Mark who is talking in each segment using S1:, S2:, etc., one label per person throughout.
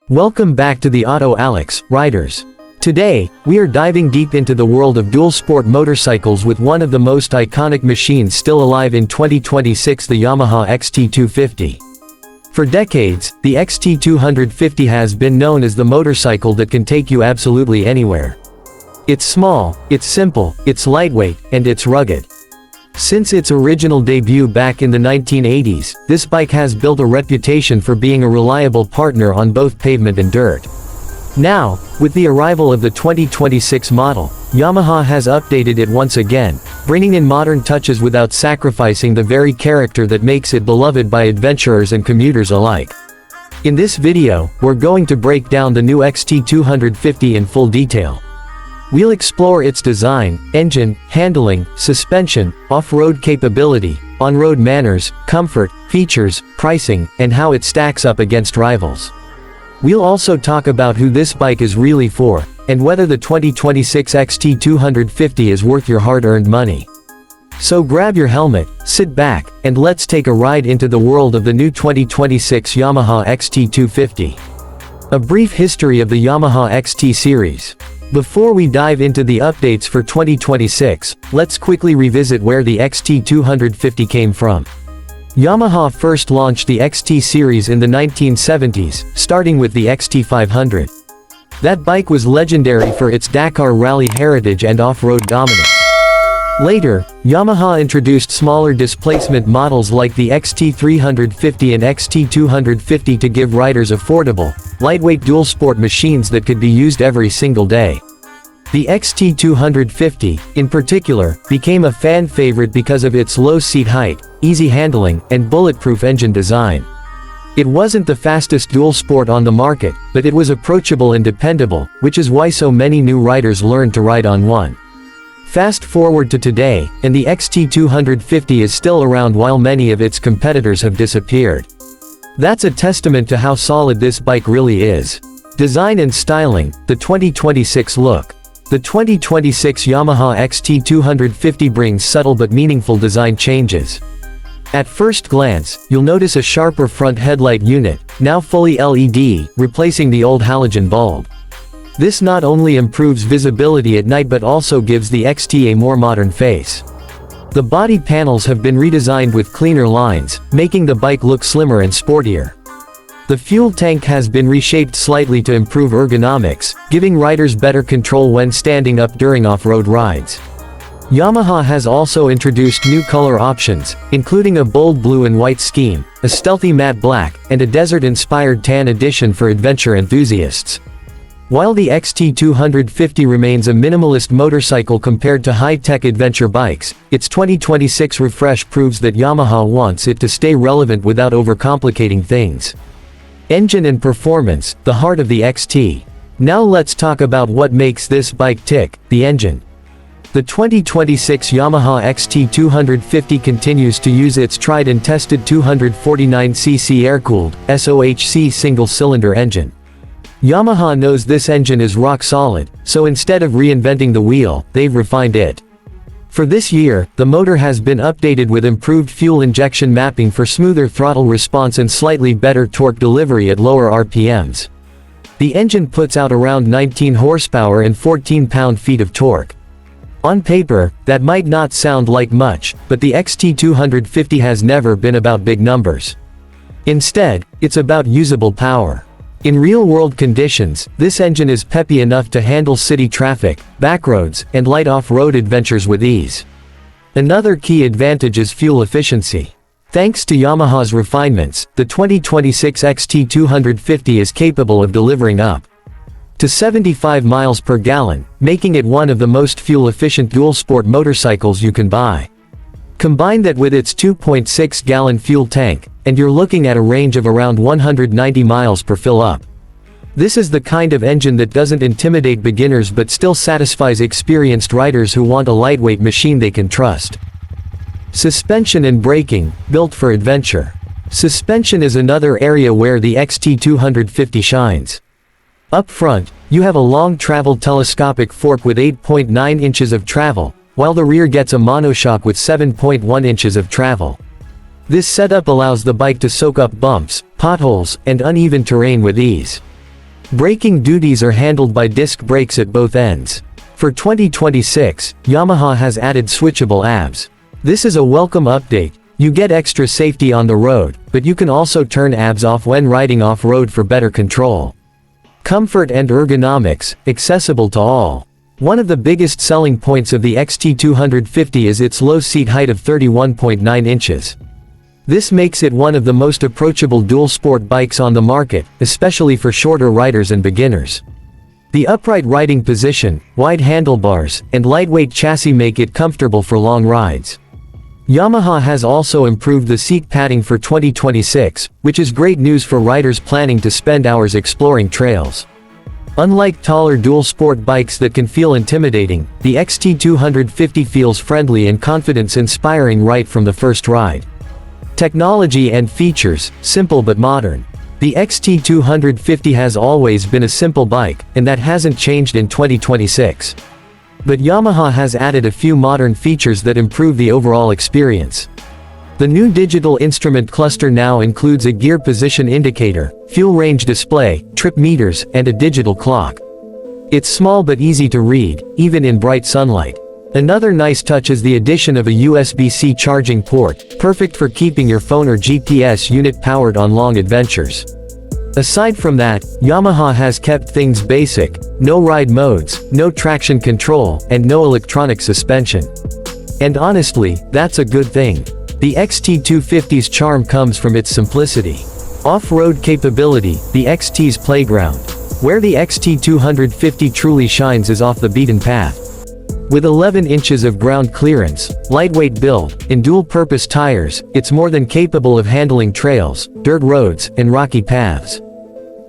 S1: Welcome back to the Auto Alex Riders. Today, we are diving deep into the world of dual sport motorcycles with one of the most iconic machines still alive in 2026, the Yamaha XT250. For decades, the XT250 has been known as the motorcycle that can take you absolutely anywhere. It's small, it's simple, it's lightweight, and it's rugged. Since its original debut back in the 1980s, this bike has built a reputation for being a reliable partner on both pavement and dirt. Now, with the arrival of the 2026 model, Yamaha has updated it once again, bringing in modern touches without sacrificing the very character that makes it beloved by adventurers and commuters alike. In this video, we're going to break down the new XT250 in full detail. We'll explore its design, engine, handling, suspension, off-road capability, on-road manners, comfort, features, pricing, and how it stacks up against rivals. We'll also talk about who this bike is really for, and whether the 2026 XT250 is worth your hard-earned money. So grab your helmet, sit back, and let's take a ride into the world of the new 2026 Yamaha XT250. A brief history of the Yamaha XT series. Before we dive into the updates for 2026, let's quickly revisit where the XT250 came from. Yamaha first launched the XT series in the 1970s, starting with the XT500. That bike was legendary for its Dakar rally heritage and off-road dominance. Later, Yamaha introduced smaller displacement models like the XT350 and XT250 to give riders affordable, lightweight dual-sport machines that could be used every single day. The XT250, in particular, became a fan favorite because of its low seat height, easy handling, and bulletproof engine design. It wasn't the fastest dual-sport on the market, but it was approachable and dependable, which is why so many new riders learned to ride on one. Fast forward to today, and the XT250 is still around while many of its competitors have disappeared. That's a testament to how solid this bike really is. Design and styling, the 2026 look. The 2026 Yamaha XT250 brings subtle but meaningful design changes. At first glance, you'll notice a sharper front headlight unit, now fully LED, replacing the old halogen bulb. This not only improves visibility at night but also gives the XT a more modern face. The body panels have been redesigned with cleaner lines, making the bike look slimmer and sportier. The fuel tank has been reshaped slightly to improve ergonomics, giving riders better control when standing up during off-road rides. Yamaha has also introduced new color options, including a bold blue and white scheme, a stealthy matte black, and a desert-inspired tan edition for adventure enthusiasts. While the XT250 remains a minimalist motorcycle compared to high-tech adventure bikes, its 2026 refresh proves that Yamaha wants it to stay relevant without overcomplicating things. Engine and performance, the heart of the XT. Now let's talk about what makes this bike tick, the engine. The 2026 Yamaha XT250 continues to use its tried and tested 249cc air-cooled, SOHC single-cylinder engine. Yamaha knows this engine is rock solid, so instead of reinventing the wheel, they've refined it. For this year, the motor has been updated with improved fuel injection mapping for smoother throttle response and slightly better torque delivery at lower RPMs. The engine puts out around 19 horsepower and 14 pound-feet of torque. On paper, that might not sound like much, but the XT250 has never been about big numbers. Instead, it's about usable power. In real-world conditions, this engine is peppy enough to handle city traffic, backroads, and light off-road adventures with ease. Another key advantage is fuel efficiency. Thanks to Yamaha's refinements, the 2026 XT250 is capable of delivering up to 75 miles per gallon, making it one of the most fuel-efficient dual-sport motorcycles you can buy. Combine that with its 2.6-gallon fuel tank, and you're looking at a range of around 190 miles per fill-up. This is the kind of engine that doesn't intimidate beginners but still satisfies experienced riders who want a lightweight machine they can trust. Suspension and braking, built for adventure. Suspension is another area where the XT250 shines. Up front, you have a long-travel telescopic fork with 8.9 inches of travel, while the rear gets a monoshock with 7.1 inches of travel. This setup allows the bike to soak up bumps, potholes, and uneven terrain with ease. Braking duties are handled by disc brakes at both ends. For 2026, Yamaha has added switchable ABS. This is a welcome update. You get extra safety on the road, but you can also turn ABS off when riding off-road for better control. Comfort and ergonomics, accessible to all. One of the biggest selling points of the XT250 is its low seat height of 31.9 inches. This makes it one of the most approachable dual-sport bikes on the market, especially for shorter riders and beginners. The upright riding position, wide handlebars, and lightweight chassis make it comfortable for long rides. Yamaha has also improved the seat padding for 2026, which is great news for riders planning to spend hours exploring trails. Unlike taller dual-sport bikes that can feel intimidating, the XT250 feels friendly and confidence-inspiring right from the first ride. Technology and features, simple but modern. The XT250 has always been a simple bike, and that hasn't changed in 2026. But Yamaha has added a few modern features that improve the overall experience. The new digital instrument cluster now includes a gear position indicator, fuel range display, trip meters, and a digital clock. It's small but easy to read, even in bright sunlight. Another nice touch is the addition of a USB-C charging port, perfect for keeping your phone or GPS unit powered on long adventures. Aside from that, Yamaha has kept things basic: no ride modes, no traction control, and no electronic suspension. And honestly, that's a good thing. The XT250's charm comes from its simplicity. Off-road capability, the XT's playground. Where the XT250 truly shines is off the beaten path. With 11 inches of ground clearance, lightweight build, and dual-purpose tires, it's more than capable of handling trails, dirt roads, and rocky paths.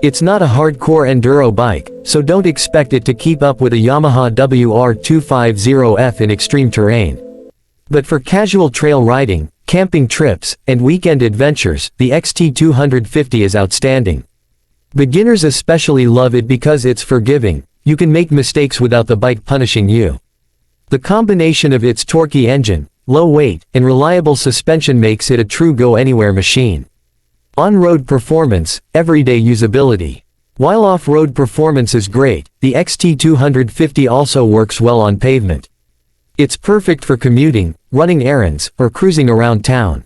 S1: It's not a hardcore enduro bike, so don't expect it to keep up with a Yamaha WR250F in extreme terrain. But for casual trail riding, camping trips, and weekend adventures, the XT250 is outstanding. Beginners especially love it because it's forgiving. You can make mistakes without the bike punishing you. The combination of its torquey engine, low weight, and reliable suspension makes it a true go-anywhere machine. On-road performance, everyday usability. While off-road performance is great, the XT250 also works well on pavement. It's perfect for commuting, running errands, or cruising around town.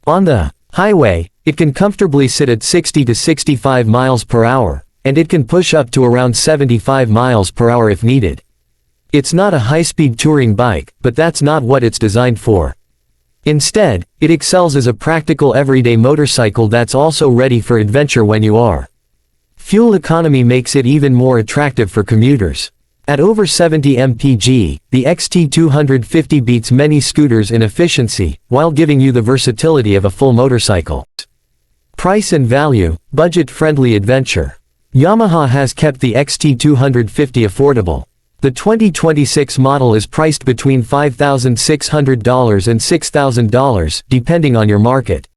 S1: On the highway, it can comfortably sit at 60 to 65 miles per hour, and it can push up to around 75 miles per hour if needed. It's not a high-speed touring bike, but that's not what it's designed for. Instead, it excels as a practical everyday motorcycle that's also ready for adventure when you are. Fuel economy makes it even more attractive for commuters. At over 70 mpg, the XT250 beats many scooters in efficiency, while giving you the versatility of a full motorcycle. Price and value, budget-friendly adventure. Yamaha has kept the XT250 affordable. The 2026 model is priced between $5,600 and $6,000, depending on your market.